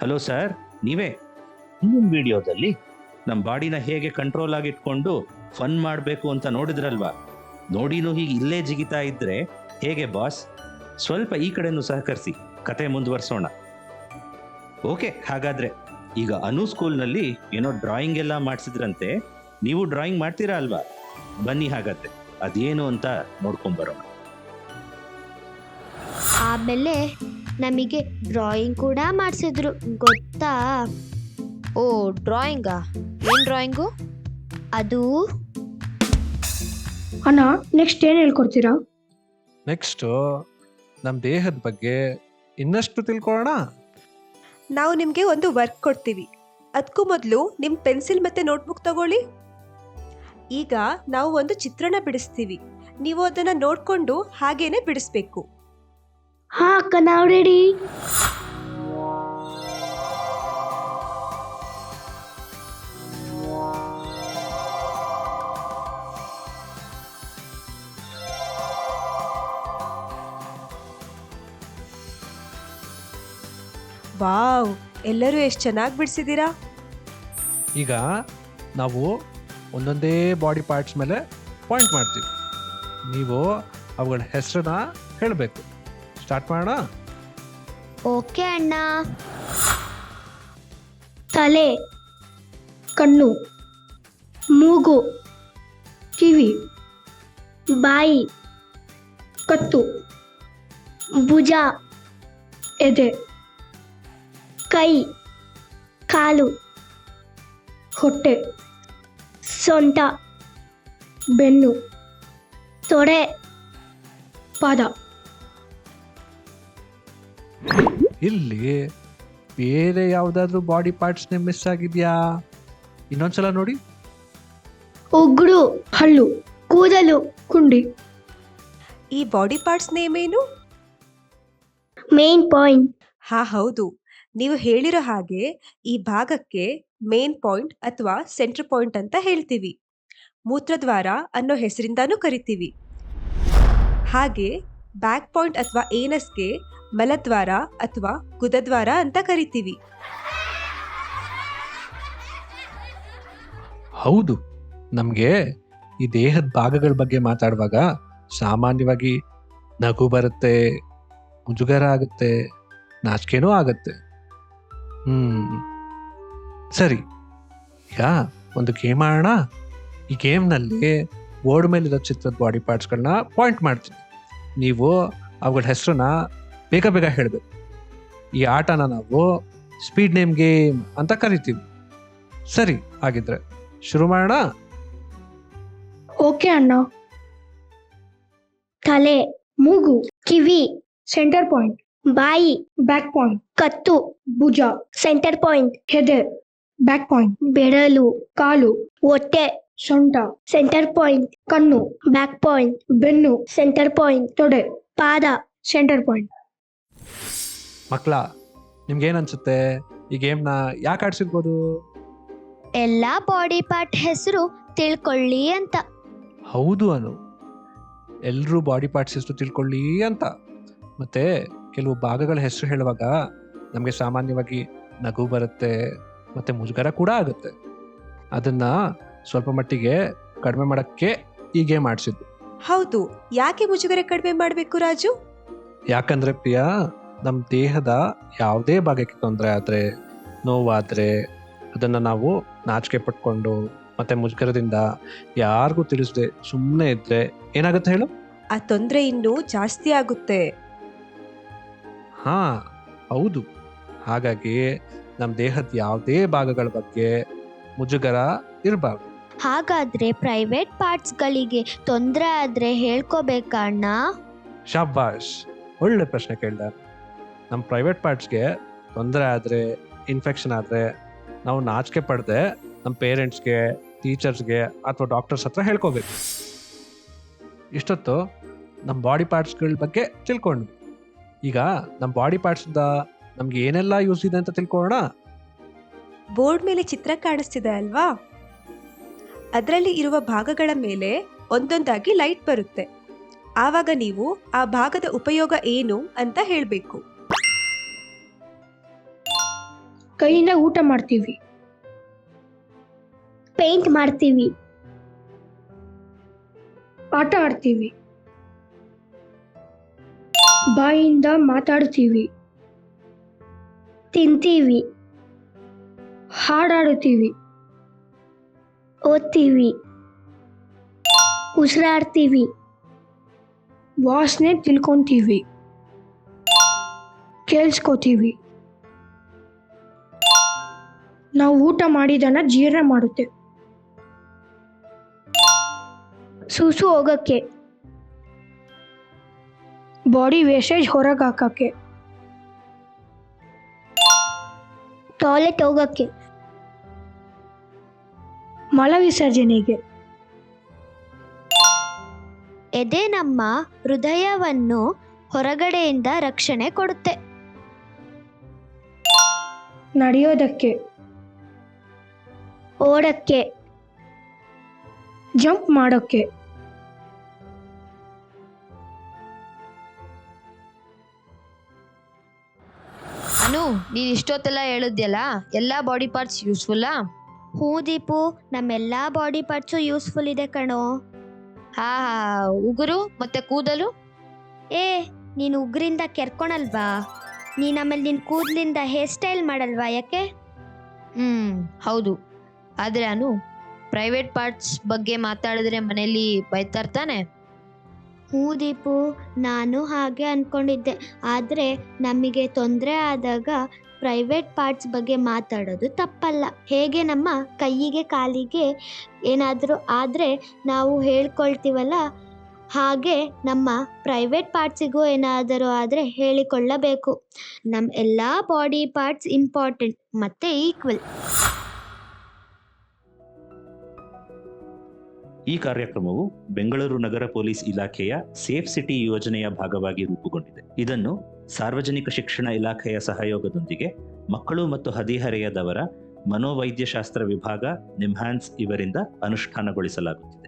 Hello sir, ನೀವೇ? ಹಿಂದಿನ ವಿಡಿಯೋದಲ್ಲಿ ನಮ್ಮ ಬಾಡಿನ ಹೇಗೆ ಕಂಟ್ರೋಲ್ ಆಗಿ ಇಟ್ಕೊಂಡು ಫನ್ ಮಾಡಬೇಕು ಅಂತ ನೋಡಿದ್ರಲ್ವಾ? ನೋಡಿನೂ ಹೀಗೆ ಇಲ್ಲೇ ಜಿಗಿತಾ ಇದ್ರೆ ಹೇಗೆ ಬಾಸ್? ಸ್ವಲ್ಪ ಈ ಕಡೆನೂ ಸಹಕರಿಸಿ, ಕತೆ ಮುಂದುವರ್ಸೋಣ. ಓಕೆ, ಹಾಗಾದ್ರೆ ಈಗ ಅನು ಸ್ಕೂಲ್ನಲ್ಲಿ ಏನೋ ಡ್ರಾಯಿಂಗ್ ಎಲ್ಲ ಮಾಡಿಸಿದ್ರಂತೆ. ನೀವು ಡ್ರಾಯಿಂಗ್ ಮಾಡ್ತೀರಾ ಅಲ್ವಾ? ಬನ್ನಿ ಹಾಗಾದ್ರೆ ಅದೇನು ಅಂತ ನೋಡ್ಕೊಂಬರೋಣ. ಆಮೇಲೆ ನಮಗೆ ಡ್ರಾಯಿಂಗ್ ಕೂಡ ಮಾಡಿಸಿದ್ರು, ಗೊತ್ತಾ? ಓ, ಡ್ರಾಯಿಂಗಾ? ಏನು ಡ್ರಾಯಿಂಗು? ಅದು ಅಣ್ಣ, ನೆಕ್ಸ್ಟ್ ಏನು ಹೇಳ್ಕೊಡ್ತೀರಾ? ನೆಕ್ಸ್ಟು ನಮ್ಮ ದೇಹದ ಬಗ್ಗೆ ಇನ್ನಷ್ಟು ತಿಳ್ಕೊಳ್ಳೋಣ. ನಾವು ನಿಮಗೆ ಒಂದು ವರ್ಕ್ ಕೊಡ್ತೀವಿ. ಅದಕ್ಕೂ ಮೊದಲು ನಿಮ್ಮ ಪೆನ್ಸಿಲ್ ಮತ್ತು ನೋಟ್ಬುಕ್ ತಗೊಳ್ಳಿ. ಈಗ ನಾವು ಒಂದು ಚಿತ್ರಣ ಬಿಡಿಸ್ತೀವಿ. ನೀವು ಅದನ್ನು ನೋಡಿಕೊಂಡು ಹಾಗೇನೆ ಬಿಡಿಸ್ಬೇಕು. ಹಾ ಅಕ್ಕ, ನಾವು ರೆಡಿ. ವಾವ್, ಎಲ್ಲರೂ ಎಷ್ಟು ಚೆನ್ನಾಗಿ ಬಿಡಿಸಿದ್ದೀರಾ. ಈಗ ನಾವು ಒಂದೊಂದೇ ಬಾಡಿ ಪಾರ್ಟ್ಸ್ ಮೇಲೆ ಪಾಯಿಂಟ್ ಮಾಡ್ತೀವಿ. ನೀವು ಅವುಗಳ ಹೆಸರನ್ನ ಹೇಳಬೇಕು. ಸ್ಟಾರ್ಟ್ ಮಾಡೋಣ. ಓಕೆ ಅಣ್ಣ. ತಲೆ, ಕಣ್ಣು, ಮೂಗು, ಕಿವಿ, ಬಾಯಿ, ಕತ್ತು, ಭುಜ, ಎದೆ, ಕೈ, ಕಾಲು, ಹೊಟ್ಟೆ, ಸೊಂಟ, ಬೆನ್ನು, ತೊಡೆ, ಪಾದ. ಇಲ್ಲಿ ಬೇರೆ ಯಾವುದಾದ್ರೂ ಬಾಡಿ ಪಾರ್ಟ್ಸ್ನೇ ಮಿಸ್ ಆಗಿದೆಯಾ? ಇನ್ನೊಂದ್ಸಲ ನೋಡಿ. ಉಗುರು, ಹಲ್ಲು, ಕೂದಲು, ಕುಂಡಿ. ಈ ಬಾಡಿ ಪಾರ್ಟ್ಸ್ ನೇಮ್ ಏನು? Main point. ಹೌದು, ನೀವು ಹೇಳಿರೋ ಹಾಗೆ ಈ ಭಾಗಕ್ಕೆ ಮೇನ್ ಪಾಯಿಂಟ್ ಅಥವಾ ಸೆಂಟರ್ ಪಾಯಿಂಟ್ ಅಂತ ಹೇಳ್ತೀವಿ. ಮೂತ್ರದ್ವಾರ ಅನ್ನೋ ಹೆಸರಿಂದಾನೂ ಕರಿತೀವಿ. ಹಾಗೆ ಬ್ಯಾಕ್ ಪಾಯಿಂಟ್ ಅಥವಾ ಏನಸ್ಗೆ ಮಲದ್ವಾರ ಅಥವಾ ಗುದದ್ವಾರ ಅಂತ ಕರಿತೀವಿ. ಹೌದು, ನಮಗೆ ಈ ದೇಹದ ಭಾಗಗಳ ಬಗ್ಗೆ ಮಾತಾಡುವಾಗ ಸಾಮಾನ್ಯವಾಗಿ ನಗು ಬರುತ್ತೆ, ಮುಜುಗರ ಆಗುತ್ತೆ, ನಾಚಿಕೆನೂ ಆಗುತ್ತೆ. ಸರಿ, ಈಗ ಒಂದು ಗೇಮ್ ಆಡೋಣ. ಈ ಗೇಮ್ನಲ್ಲಿ ಬೋರ್ಡ್ ಮೇಲಿರೋ ಚಿತ್ರದ ಬಾಡಿ ಪಾರ್ಟ್ಸ್ಗಳನ್ನ ಪಾಯಿಂಟ್ ಮಾಡ್ತೀನಿ. ನೀವು ಅವುಗಳ ಹೆಸರನ್ನ ಬೇಗ ಬೇಗ ಹೇಳಬೇಕು. ಈ ಆಟನ ನಾವು ಸ್ಪೀಡ್ ನೇಮ್ ಗೇಮ್ ಅಂತ ಕರಿತೀವಿ. ಸರಿ, ಹಾಗಿದ್ರೆ ಶುರು ಮಾಡೋಣ. ಓಕೆ ಅಣ್ಣ. ತಲೆ, ಮೂಗು, ಕಿವಿ, ಸೆಂಟರ್ ಪಾಯಿಂಟ್. ಬಾಯಿ, ಬ್ಯಾಕ್ ಪಾಯಿಂಟ್. ಕತ್ತು, ಭುಜ, ಸೆಂಟರ್ ಪಾಯಿಂಟ್. ಎದೆ, ಬ್ಯಾಕ್ ಪಾಯಿಂಟ್. ಬೆರಳು, ಕಾಲು, ಹೊಟ್ಟೆ, ಸೊಂಟ, ಸೆಂಟರ್ ಪಾಯಿಂಟ್. ಕಣ್ಣು, ಬ್ಯಾಕ್ ಪಾಯಿಂಟ್. ಬೆನ್ನು, ಸೆಂಟರ್ ಪಾಯಿಂಟ್. ತೊಡೆ, ಪಾದ, ಸೆಂಟರ್ ಪಾಯಿಂಟ್. ಮಕ್ಕಳ, ನಿಮ್ಗೇನ್ ಅನ್ಸುತ್ತೆ? ಈ ಗೇಮ್ನ ಯಾಕೆ ಆಡ್ಸಿರ್ಬೋದು? ಎಲ್ಲ ಬಾಡಿ ಪಾರ್ಟ್ ಹೆಸರು ತಿಳ್ಕೊಳ್ಳಿ ಅಂತ. ಹೌದು ಅನು, ಎಲ್ಲರೂ ಬಾಡಿ ಪಾರ್ಟ್ಸ್ ಹೆಸರು ತಿಳ್ಕೊಳ್ಳಿ ಅಂತ. ಮತ್ತೆ ಕೆಲವು ಭಾಗಗಳ ಹೆಸರು ಹೇಳುವಾಗ ನಮಗೆ ಸಾಮಾನ್ಯವಾಗಿ ನಗು ಬರುತ್ತೆ, ಮತ್ತೆ ಮುಜುಗರ ಕೂಡ ಆಗುತ್ತೆ. ಅದನ್ನ ಸ್ವಲ್ಪ ಮಟ್ಟಿಗೆ ಕಡಿಮೆ ಮಾಡೋಕ್ಕೆ ಈ ಗೇಮ್ ಆಡಿಸಿದ್ದು. ಹೌದು, ಯಾಕೆ ಮುಜುಗರ ಕಡಿಮೆ ಮಾಡಬೇಕು ರಾಜು? ಯಾಕಂದ್ರೆ ಪ್ರಿಯಾ, ನಮ್ಮ ದೇಹದ ಯಾವುದೇ ಭಾಗಕ್ಕೆ ತೊಂದರೆ ಆದರೆ, ನೋವಾದರೆ ಅದನ್ನು ನಾವು ನಾಚಿಕೆ ಪಟ್ಕೊಂಡು ಮತ್ತೆ ಮುಜುಗರದಿಂದ ಯಾರಿಗೂ ತಿಳಿಸದೆ ಸುಮ್ಮನೆ ಇದ್ರೆ ಏನಾಗುತ್ತೆ ಹೇಳು? ಆ ತೊಂದರೆ ಇನ್ನೂ ಜಾಸ್ತಿ ಆಗುತ್ತೆ. ಹಾ, ಹೌದು. ಹಾಗಾಗಿ ನಮ್ಮ ದೇಹದ ಯಾವುದೇ ಭಾಗಗಳ ಬಗ್ಗೆ ಮುಜುಗರ ಇರಬಾರ್ದು. ಹಾಗಾದ್ರೆ ಪ್ರೈವೇಟ್ ಪಾರ್ಟ್ಸ್ಗಳಿಗೆ ತೊಂದರೆ ಆದ್ರೆ ಹೇಳ್ಕೋಬೇಕಾ ಅಣ್ಣ? ಶಾಬಾಷ್, ಒಳ್ಳೆ ಪ್ರಶ್ನೆ ಕೇಳ್ದ. ನಮ್ಮ ಪ್ರೈವೇಟ್ ಪಾರ್ಟ್ಸ್ಗೆ ತೊಂದರೆ ಆದರೆ, ಇನ್ಫೆಕ್ಷನ್ ಆದರೆ ನಾವು ನಾಚಿಕೆ ಪಡದೆ ನಮ್ಮ ಪೇರೆಂಟ್ಸ್ಗೆ, ಟೀಚರ್ಸ್ಗೆ ಅಥವಾ ಡಾಕ್ಟರ್ಸ್ ಹತ್ರ ಹೇಳ್ಕೋಬೇಕು. ಇಷ್ಟೊತ್ತು ನಮ್ಮ ಬಾಡಿ ಪಾರ್ಟ್ಸ್ಗಳ ಬಗ್ಗೆ ತಿಳ್ಕೊಂಡ್ವಿ. ಈಗ ನಮ್ಮ ಬಾಡಿ ಪಾರ್ಟ್ಸಿಂದ ನಮ್ಗೆ ಏನೆಲ್ಲ ಯೂಸ್ ಇದೆ ಅಂತ ತಿಳ್ಕೊಳ್ಳೋಣ. ಬೋರ್ಡ್ ಮೇಲೆ ಚಿತ್ರ ಕಾಣಿಸ್ತಿದೆ ಅಲ್ವಾ? ಅದರಲ್ಲಿ ಇರುವ ಭಾಗಗಳ ಮೇಲೆ ಒಂದೊಂದಾಗಿ ಲೈಟ್ ಬರುತ್ತೆ. ಆವಾಗ ನೀವು ಆ ಭಾಗದ ಉಪಯೋಗ ಏನು ಅಂತ ಹೇಳಬೇಕು. ಕೈಯಿಂದ ಊಟ ಮಾಡ್ತೀವಿ. ಪೇಂಟ್ ಮಾಡ್ತೀವಿ. ಆಟ ಆಡ್ತೀವಿ. ಬಾಯಿಂದ ಮಾತಾಡ್ತೀವಿ. ತಿಂತೀವಿ. ಹಾಡಾಡುತ್ತೀವಿ. ಓದ್ತೀವಿ. ಉಸಿರಾಡ್ತೀವಿ. ವಾಸನೆ ತಿಳ್ಕೊಂತೀವಿ. ಕೇಳಿಸ್ಕೋತೀವಿ. ನಾವು ಊಟ ಮಾಡಿದನ್ನ ಜೀರ್ಣ ಮಾಡುತ್ತೆ. ಸೂಸು ಹೋಗಕ್ಕೆ. ಬಾಡಿ ವೇಸ್ಟೇಜ್ ಹೊರಗೆ ಹಾಕಕ್ಕೆ. ಟಾಯ್ಲೆಟ್ ಹೋಗಕ್ಕೆ. ಮಲ ವಿಸರ್ಜನೆಗೆ. ಎದೆ ನಮ್ಮ ಹೃದಯವನ್ನು ಹೊರಗಡೆಯಿಂದ ರಕ್ಷಣೆ ಕೊಡುತ್ತೆ. ನಡೆಯೋದಕ್ಕೆ. ಓಡಕ್ಕೆ. ಜಂಪ್ ಮಾಡೋಕ್ಕೆ. ಅನು, ನೀನ್ ಇಷ್ಟೊತ್ತೆಲ್ಲ ಹೇಳಿದ್ಯಲ್ಲ, ಎಲ್ಲಾ ಬಾಡಿ ಪಾರ್ಟ್ಸ್ ಯೂಸ್ಫುಲ್ಲಾ? ಹ್ಞೂ ದೀಪು, ನಮ್ಮೆಲ್ಲ ಬಾಡಿ ಪಾರ್ಟ್ಸು ಯೂಸ್ಫುಲ್ ಇದೆ ಕಣೋ. ಹಾ, ಉಗುರು ಮತ್ತೆ ಕೂದಲು? ಏ, ನೀನು ಉಗ್ರಿಂದ ಕೆರ್ಕೊಳಲ್ವಾ? ನೀನು ಆಮೇಲೆ ನಿನ್ನ ಕೂದಲಿಂದ ಹೇರ್ ಸ್ಟೈಲ್ ಮಾಡಲ್ವಾ? ಯಾಕೆ? ಹೌದು. ಆದ್ರೆ ಅನು, ಪ್ರೈವೇಟ್ ಪಾರ್ಟ್ಸ್ ಬಗ್ಗೆ ಮಾತಾಡಿದ್ರೆ ಮನೇಲಿ ಬೈತಾರ್ತಾನೆ. ಹ್ಞೂ ದೀಪು, ನಾನು ಹಾಗೆ ಅಂದ್ಕೊಂಡಿದ್ದೆ. ಆದರೆ ನಮಗೆ ತೊಂದರೆ ಆದಾಗ ಪ್ರೈವೇಟ್ ಪಾರ್ಟ್ಸ್ ಬಗ್ಗೆ ಮಾತಾಡೋದು ತಪ್ಪಲ್ಲ. ಹೇಗೆ ನಮ್ಮ ಕೈಯಿಗೆ ಕಾಲಿಗೆ ಏನಾದರೂ ಆದರೆ ನಾವು ಹೇಳ್ಕೊಳ್ತೀವಲ್ಲ, ಹಾಗೆ ನಮ್ಮ ಪ್ರೈವೇಟ್ ಪಾರ್ಟ್ಸಿಗೂ ಏನಾದರೂ ಆದರೆ ಹೇಳಿಕೊಳ್ಳಬೇಕು. ನಮ್ಮ ಎಲ್ಲ ಬಾಡಿ ಪಾರ್ಟ್ಸ್ ಇಂಪಾರ್ಟೆಂಟ್ ಮತ್ತು ಈಕ್ವಲ್. ಈ ಕಾರ್ಯಕ್ರಮವು ಬೆಂಗಳೂರು ನಗರ ಪೊಲೀಸ್ ಇಲಾಖೆಯ ಸೇಫ್ ಸಿಟಿ ಯೋಜನೆಯ ಭಾಗವಾಗಿ ರೂಪುಗೊಂಡಿದೆ. ಇದನ್ನು ಸಾರ್ವಜನಿಕ ಶಿಕ್ಷಣ ಇಲಾಖೆಯ ಸಹಯೋಗದೊಂದಿಗೆ ಮಕ್ಕಳು ಮತ್ತು ಹದಿಹರೆಯದವರ ಮನೋವೈದ್ಯಶಾಸ್ತ್ರ ವಿಭಾಗ, ನಿಮ್ಹಾನ್ಸ್ ಇವರಿಂದ ಅನುಷ್ಠಾನಗೊಳಿಸಲಾಗುತ್ತಿದೆ.